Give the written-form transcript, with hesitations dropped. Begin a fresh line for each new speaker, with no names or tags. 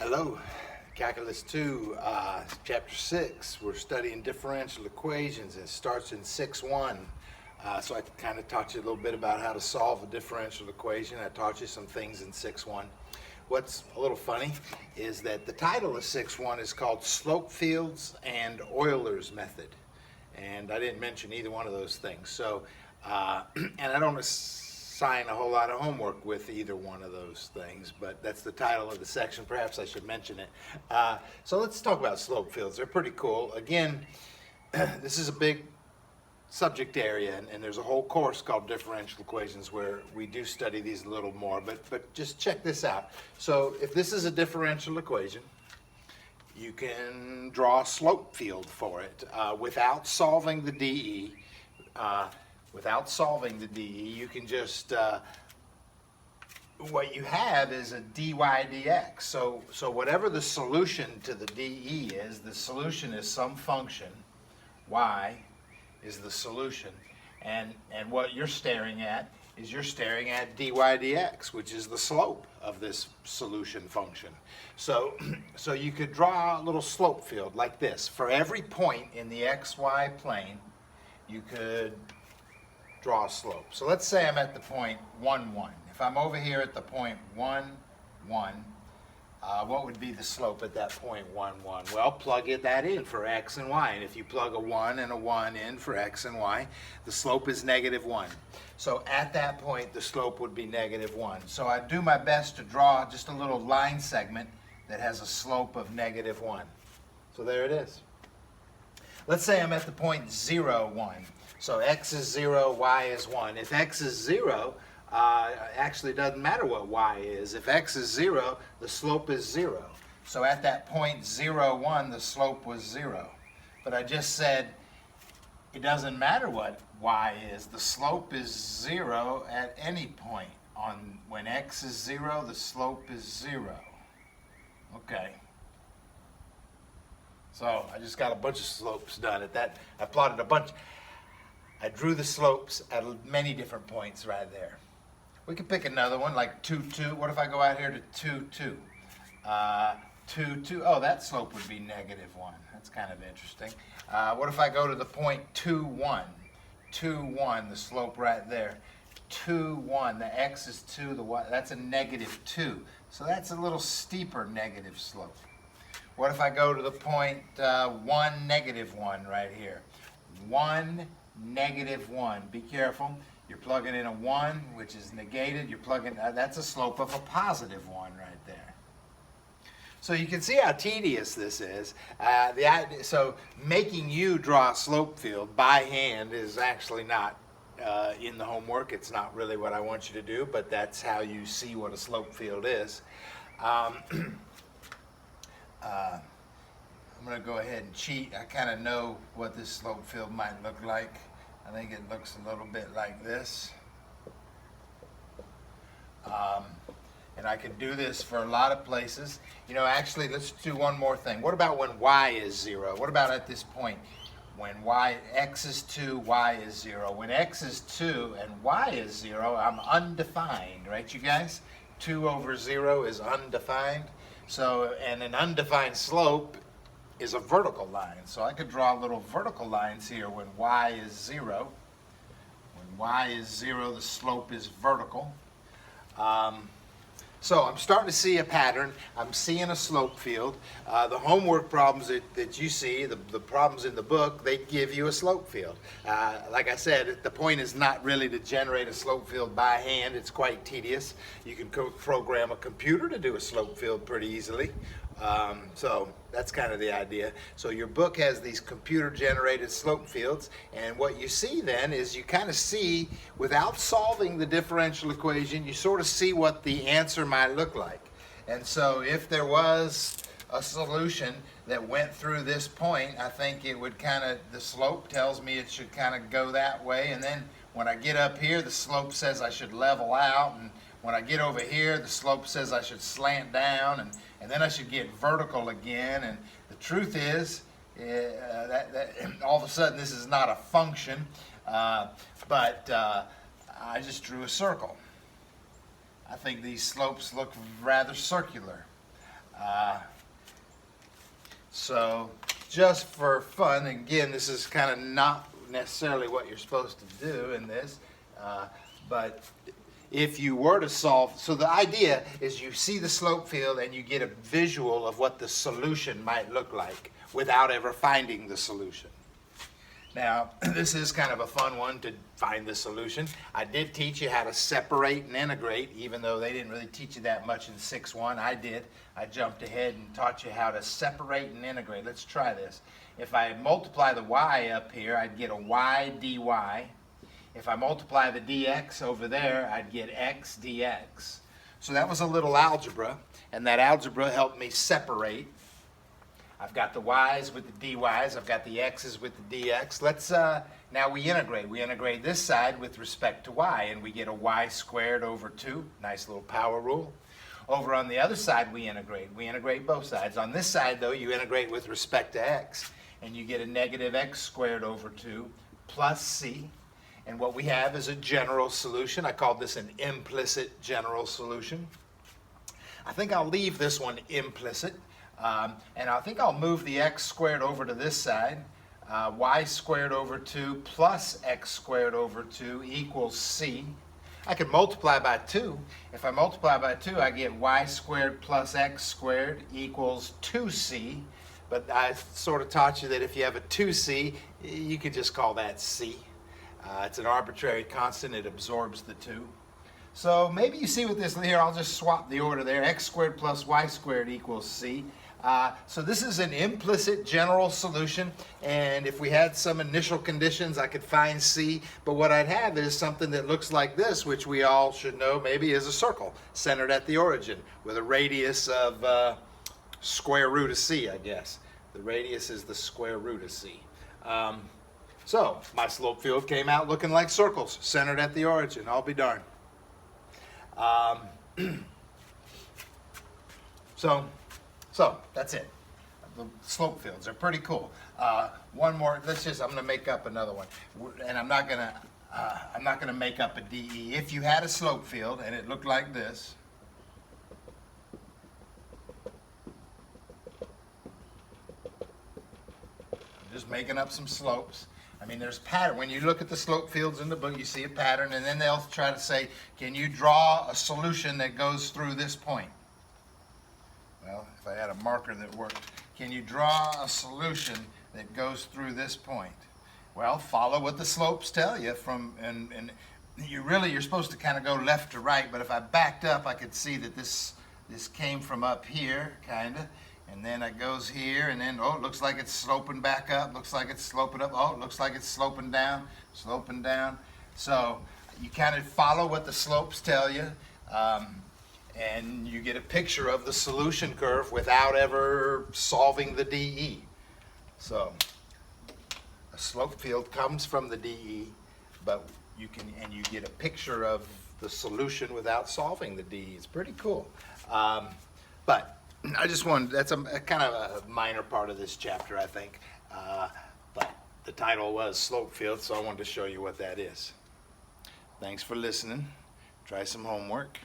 Hello, Calculus 2, Chapter 6. We're studying differential equations. It starts in 6.1. So I kind of taught you a little bit about how to solve a differential equation. I taught you some things in 6.1. What's a little funny is that the title of 6.1 is called Slope Fields and Euler's Method. And I didn't mention either one of those things. So, and I don't assign a whole lot of homework with either one of those things, but that's the title of the section. Perhaps I should mention it. So let's talk about slope fields. They're pretty cool. Again, this is a big subject area, and there's a whole course called differential equations where we do study these a little more, but just check this out. So if this is a differential equation, you can draw a slope field for it without solving the dE. You can just, what you have is a dy dx. So whatever the solution to the dE is, the solution is some function, y is the solution, and what you're staring at is dy dx, which is the slope of this solution function. So you could draw a little slope field like this. For every point in the xy plane, you could draw a slope. So let's say I'm at the point 1, 1. If I'm over here at the point 1, 1, what would be the slope at that point 1, 1? Well, plug that in for x and y. And if you plug a 1 and a 1 in for x and y, the slope is -1. So at that point, the slope would be -1. So I do my best to draw just a little line segment that has a slope of -1. So there it is. Let's say I'm at the point 0, 1. So x is 0, y is 1. If x is 0, actually it doesn't matter what y is. If x is 0, the slope is 0. So at that point 0, 1, the slope was 0. But I just said it doesn't matter what y is. The slope is 0 at any point. When x is 0, the slope is 0. Okay. So I just got a bunch of slopes done at that. I plotted a bunch. I drew the slopes at many different points right there. We could pick another one like 2, 2. What if I go out here to 2, 2? 2, 2. Oh, that slope would be -1. That's kind of interesting. What if I go to the point 2, 1? 2, 1, the slope right there. 2, 1, the x is 2, the y, that's a -2. So that's a little steeper negative slope. What if I go to the point 1, -1 right here? 1, -1. Be careful. You're plugging in a 1, which is negated. You're plugging, that's a slope of a +1 right there. So you can see how tedious this is. So making you draw a slope field by hand is actually not in the homework. It's not really what I want you to do, but that's how you see what a slope field is. I'm going to go ahead and cheat. I kind of know what this slope field might look like. I think it looks a little bit like this. And I can do this for a lot of places. You know, actually, let's do one more thing. What about when y is 0? What about at this point? When x is 2, y is 0. When x is 2 and y is 0, I'm undefined, right, you guys? 2 over 0 is undefined. So, and an undefined slope is a vertical line. So I could draw little vertical lines here when y is 0. When y is 0, the slope is vertical. So I'm starting to see a pattern. I'm seeing a slope field. The homework problems that you see, the problems in the book, they give you a slope field. Like I said, the point is not really to generate a slope field by hand. It's quite tedious. You can program a computer to do a slope field pretty easily. So that's kind of the idea. So your book has these computer-generated slope fields, and what you see then is you kind of see, without solving the differential equation, you sort of see what the answer might look like. And so if there was a solution that went through this point, I think it would kind of, the slope tells me it should kind of go that way, and then when I get up here, the slope says I should level out, and when I get over here, the slope says I should slant down, and then I should get vertical again. And the truth is that all of a sudden this is not a function, but I just drew a circle. I think these slopes look rather circular. So just for fun, again, this is kind of not necessarily what you're supposed to do in this, but if you were to solve, so the idea is you see the slope field and you get a visual of what the solution might look like without ever finding the solution. Now, this is kind of a fun one to find the solution. I did teach you how to separate and integrate, even though they didn't really teach you that much in 6-1. I did. I jumped ahead and taught you how to separate and integrate. Let's try this. If I multiply the y up here, I'd get a y dy. If I multiply the dx over there, I'd get x dx. So that was a little algebra, and that algebra helped me separate. I've got the y's with the dy's, I've got the x's with the dx. Let's, now we integrate. We integrate this side with respect to y, and we get a y squared over 2. Nice little power rule. Over on the other side, we integrate. We integrate both sides. On this side, though, you integrate with respect to x, and you get a negative x squared over 2 plus c. And what we have is a general solution. I called this an implicit general solution. I think I'll leave this one implicit. And I think I'll move the x squared over to this side. Y squared over 2 plus x squared over 2 equals c. I could multiply by 2. If I multiply by 2, I get y squared plus x squared equals 2c. But I sort of taught you that if you have a 2c, you could just call that c. It's an arbitrary constant. It absorbs the 2. So maybe you see with this here, I'll just swap the order there. X squared plus y squared equals c. So this is an implicit general solution, and if we had some initial conditions, I could find c, but what I'd have is something that looks like this, which we all should know maybe is a circle centered at the origin with a radius of square root of c, I guess. The radius is the square root of c. So my slope field came out looking like circles centered at the origin. I'll be darned. So that's it. The slope fields are pretty cool. One more. I'm going to make up another one, and I'm not going to make up a DE. If you had a slope field and it looked like this, I'm just making up some slopes. I mean, there's pattern. When you look at the slope fields in the book, you see a pattern, and then they'll try to say, can you draw a solution that goes through this point? Well, if I had a marker that worked, can you draw a solution that goes through this point? Well, follow what the slopes tell you and you're supposed to kind of go left to right, but if I backed up, I could see that this came from up here, kind of, and then it goes here, and then, oh, it looks like it's sloping back up, looks like it's sloping up, oh, it looks like it's sloping down. So you kind of follow what the slopes tell you, and you get a picture of the solution curve without ever solving the DE. So a slope field comes from the DE, but you get a picture of the solution without solving the DE. It's pretty cool. But I just wanted, that's a kind of a minor part of this chapter, I think. But the title was slope field, so I wanted to show you what that is. Thanks for listening. Try some homework.